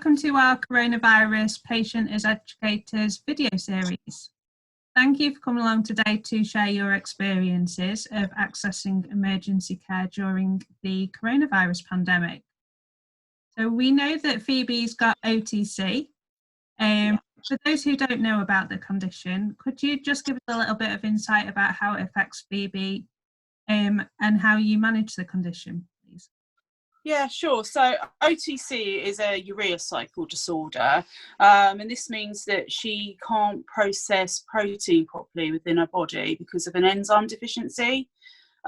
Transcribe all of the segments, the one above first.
welcome to our Coronavirus Patient as Educators video series. Thank you for coming along today to share your experiences of accessing emergency care during the coronavirus pandemic. So we know that Phoebe's got OTC. For those who don't know about the condition, could you just give us a little bit of insight about how it affects Phoebe and how you manage the condition, please? Yeah, sure. So OTC is a urea cycle disorder, and this means that she can't process protein properly within her body because of an enzyme deficiency.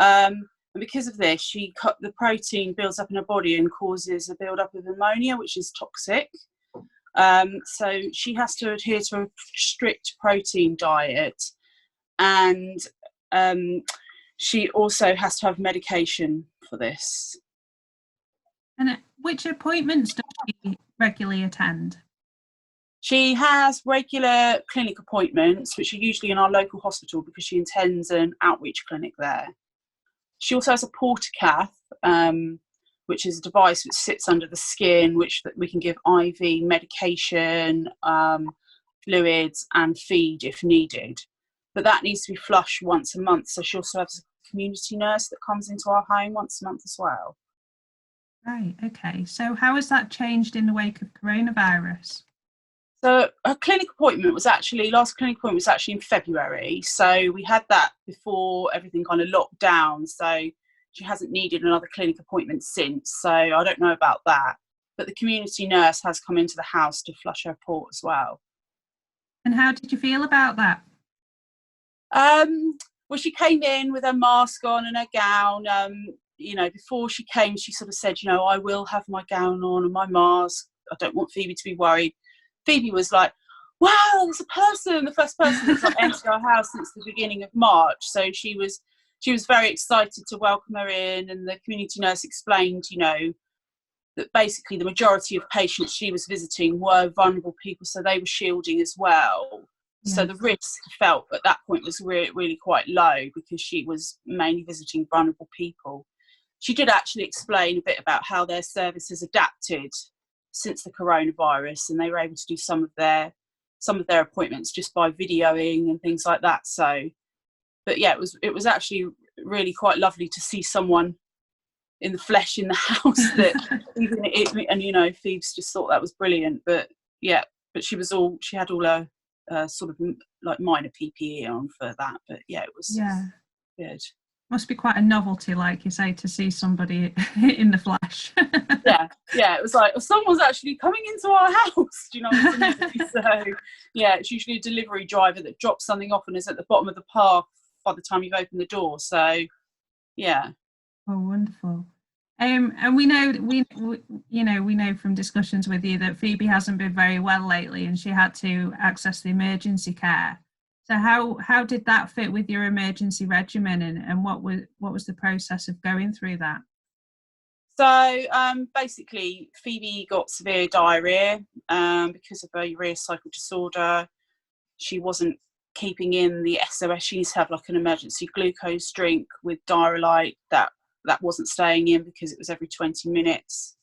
And because of this, the protein builds up in her body and causes a build-up of ammonia, which is toxic. So she has to adhere to a strict protein diet, and she also has to have medication for this. And which appointments does she regularly attend? She has regular clinic appointments, which are usually in our local hospital because she attends an outreach clinic there. She also has a portacath, which is a device which sits under the skin, which we can give IV medication, fluids and feed if needed. But that needs to be flushed once a month. So she also has a community nurse that comes into our home once a month as well. Right, okay. So how has that changed in the wake of coronavirus? So her clinic appointment was actually, last clinic appointment was actually in February. So we had that before everything kind of locked down. So she hasn't needed another clinic appointment since. So I don't know about that. But the community nurse has come into the house to flush her port as well. And how did you feel about that? Well, she came in with her mask on and her gown. Before she came, she sort of said, I will have my gown on and my mask. I don't want Phoebe to be worried. Phoebe was like, wow, there's a person, the first person that's entered our house since the beginning of March. So she was very excited to welcome her in, and the community nurse explained, that basically the majority of patients she was visiting were vulnerable people, so they were shielding as well. Yeah. So the risk felt at that point was really quite low because she was mainly visiting vulnerable people. She did actually explain a bit about how their service has adapted since the coronavirus, and they were able to do some of their appointments just by videoing and things like that. So, but yeah, it was actually really quite lovely to see someone in the flesh in the house and Phoebe's just thought that was brilliant. But she had all her sort of like minor PPE on for that. But yeah, it was good. Must be quite a novelty, like you say, to see somebody in the flesh. yeah, it was like, someone's actually coming into our house, do you know what I mean? So yeah, it's usually a delivery driver that drops something off and is at the bottom of the path by the time you've opened the door. So yeah. Oh, wonderful. And we know from discussions with you that Phoebe hasn't been very well lately, and she had to access the emergency care. So how did that fit with your emergency regimen, and what was the process of going through that? So basically, Phoebe got severe diarrhea because of her urea cycle disorder. She wasn't keeping in the SOS. She needs to have like an emergency glucose drink with diarrhea that wasn't staying in because it was every 20 minutes.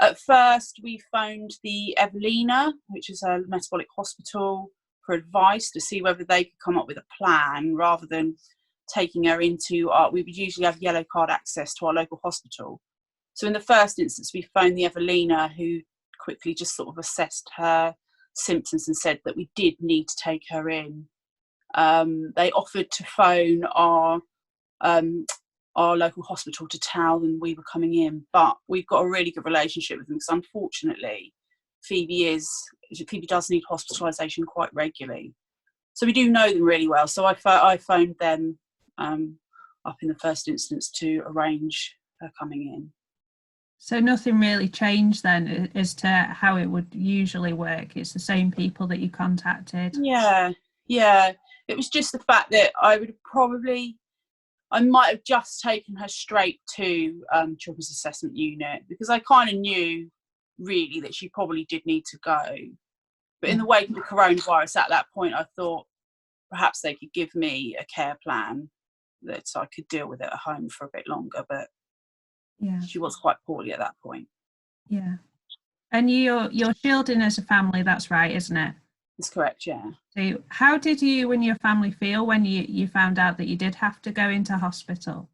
At first, we phoned the Evelina, which is a metabolic hospital, for advice to see whether they could come up with a plan rather than taking her into we would usually have yellow card access to our local hospital. So in the first instance, we phoned the Evelina, who quickly just sort of assessed her symptoms and said that we did need to take her in. They offered to phone our local hospital to tell them we were coming in, but we've got a really good relationship with them because unfortunately Phoebe does need hospitalisation quite regularly. So we do know them really well. So I phoned them up in the first instance to arrange her coming in. So nothing really changed then as to how it would usually work? It's the same people that you contacted? Yeah. It was just the fact that I might have just taken her straight to Children's Assessment Unit because I kind of knew really that she probably did need to go. But in the wake of the coronavirus at that point, I thought perhaps they could give me a care plan that I could deal with it at home for a bit longer. But she was quite poorly at that point. Yeah. And you're shielding as a family, that's right, isn't it? That's correct, yeah. So how did you and your family feel when you found out that you did have to go into hospital?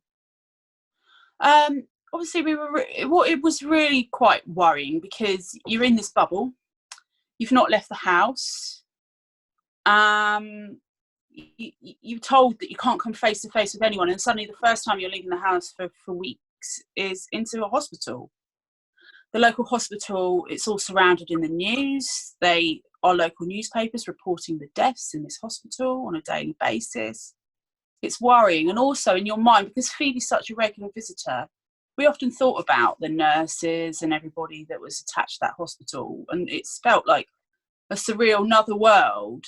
Obviously, it was really quite worrying because you're in this bubble, you've not left the house, you're told that you can't come face to face with anyone, and suddenly the first time you're leaving the house for weeks is into a hospital. The local hospital, it's all surrounded in the news. They are local newspapers reporting the deaths in this hospital on a daily basis. It's worrying. And also in your mind, because Phoebe's such a regular visitor, we often thought about the nurses and everybody that was attached to that hospital. And it's felt like a surreal another world.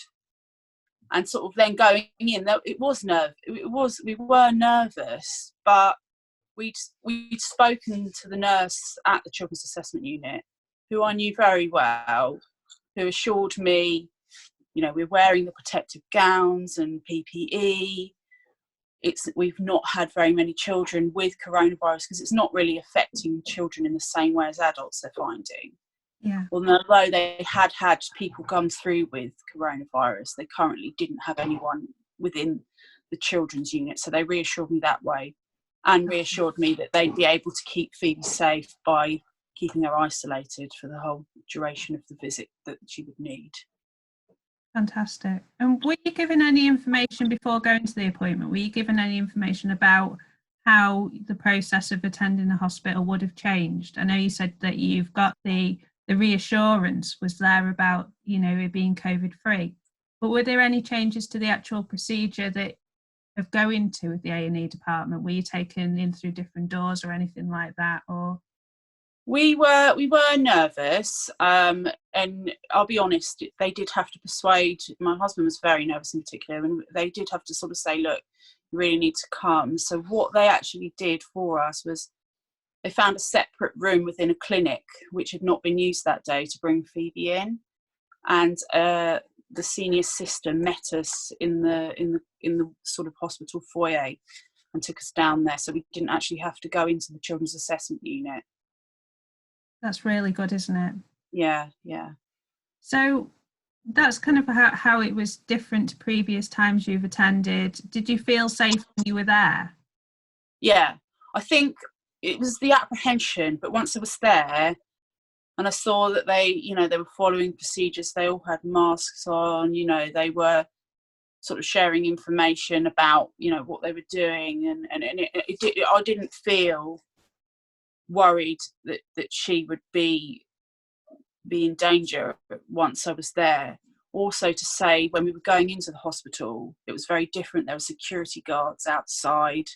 And sort of then going in, we were nervous, but we'd spoken to the nurse at the Children's Assessment Unit, who I knew very well, who assured me, you know, we're wearing the protective gowns and PPE. We've not had very many children with coronavirus because it's not really affecting children in the same way as adults, they're finding. Yeah. Although they had people come through with coronavirus, they currently didn't have anyone within the children's unit. So they reassured me that way, and reassured me that they'd be able to keep Phoebe safe by keeping her isolated for the whole duration of the visit that she would need. Fantastic. And were you given any information before going to the appointment? Were you given any information about how the process of attending the hospital would have changed? I know you said that you've got the reassurance was there about, you know, it being COVID free, but were there any changes to the actual procedure that of going to the A&E department? Were you taken in through different doors or anything like that? Or we were nervous, and I'll be honest, they did have to persuade, my husband was very nervous in particular, and they did have to sort of say, look, you really need to come. So what they actually did for us was they found a separate room within a clinic which had not been used that day to bring Phoebe in, and the senior sister met us in the sort of hospital foyer and took us down there, so we didn't actually have to go into the Children's Assessment Unit. that's really good, isn't it? Yeah. So that's kind of how it was different to previous times you've attended. Did you feel safe when you were there? Yeah, I think it was the apprehension, but once I was there and I saw that they were following procedures, they all had masks on, they were sort of sharing information about, what they were doing, and I didn't feel worried that she would be in danger once I was there. Also, to say, when we were going into the hospital, it was very different. There were security guards outside.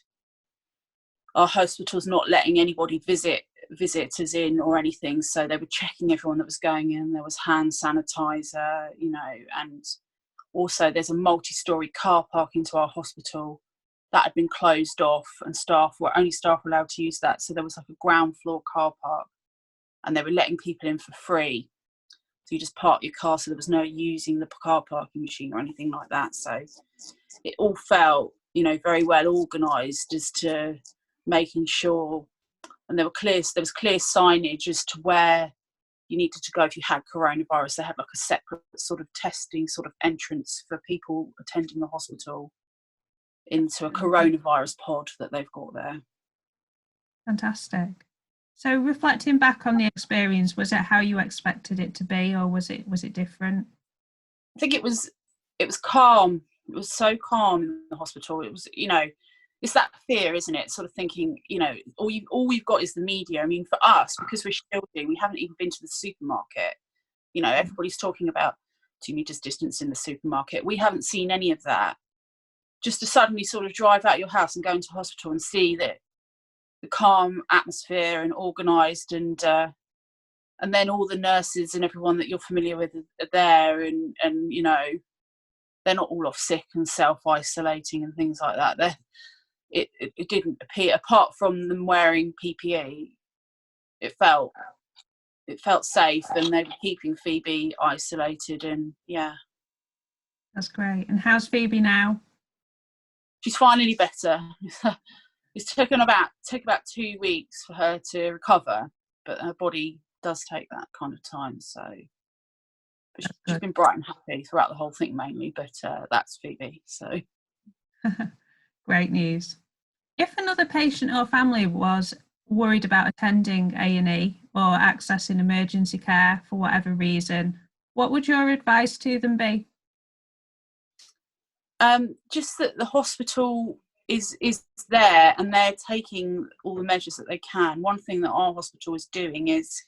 Our hospital's not letting anybody visitors in or anything, so they were checking everyone that was going in. There was hand sanitizer, and also there's a multi-storey car park into our hospital that had been closed off, and staff were allowed to use that. So there was like a ground floor car park, and they were letting people in for free. So you just park your car, so there was no using the car parking machine or anything like that. So it all felt, very well organised as to making sure, and there was clear signage as to where you needed to go if you had coronavirus. They had like a separate sort of testing sort of entrance for people attending the hospital into a coronavirus pod that they've got there. Fantastic. So reflecting back on the experience, was it how you expected it to be, or was it different? I think it was calm. It was so calm in the hospital. It was, it's that fear, isn't it? Sort of thinking, all we've got is the media. I mean, for us, because we're shielding, we haven't even been to the supermarket. Everybody's talking about 2 meters distance in the supermarket. We haven't seen any of that. Just to suddenly sort of drive out your house and go into hospital and see that the calm atmosphere and organised, and then all the nurses and everyone that you're familiar with are there, and they're not all off sick and self-isolating and things like that. It didn't appear, apart from them wearing PPE, it felt safe, and they were keeping Phoebe isolated, and yeah. That's great. And how's Phoebe now? She's finally better. It's taken about 2 weeks for her to recover, but her body does take that kind of time. So but That's she's good. been bright and happy throughout the whole thing mainly, but that's Phoebe. So Great news. If another patient or family was worried about attending A&E or accessing emergency care for whatever reason, what would your advice to them be? just that the hospital is there and they're taking all the measures that they can. One thing that our hospital is doing is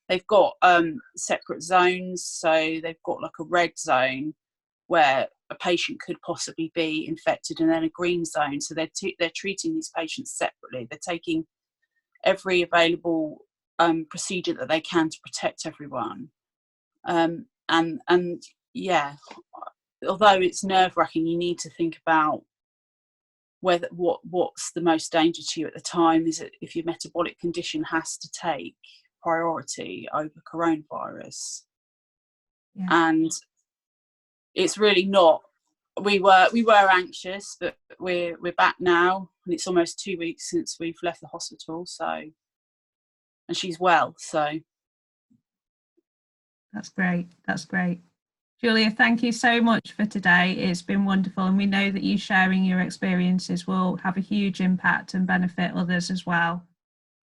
they've got separate zones. So they've got like a red zone where a patient could possibly be infected, and then a green zone. So they're treating these patients separately. They're taking every available procedure that they can to protect everyone. And yeah, although it's nerve-wracking, you need to think about what's the most danger to you at the time. Is it if your metabolic condition has to take priority over coronavirus? Yeah. And it's really not. We were anxious, but we're back now, and it's almost 2 weeks since we've left the hospital. So, and she's well. So That's great. That's great. Julia, thank you so much for today. It's been wonderful, and we know that you sharing your experiences will have a huge impact and benefit others as well.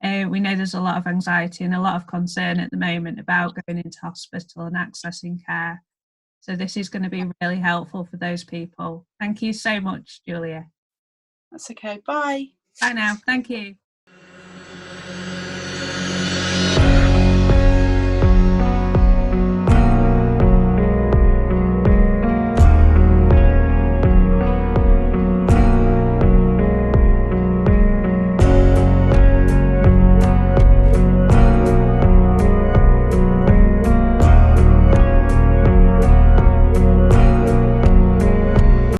We know there's a lot of anxiety and a lot of concern at the moment about going into hospital and accessing care. So this is going to be really helpful for those people. Thank you so much, Julia. that's okay. Bye. Bye now. Thank you.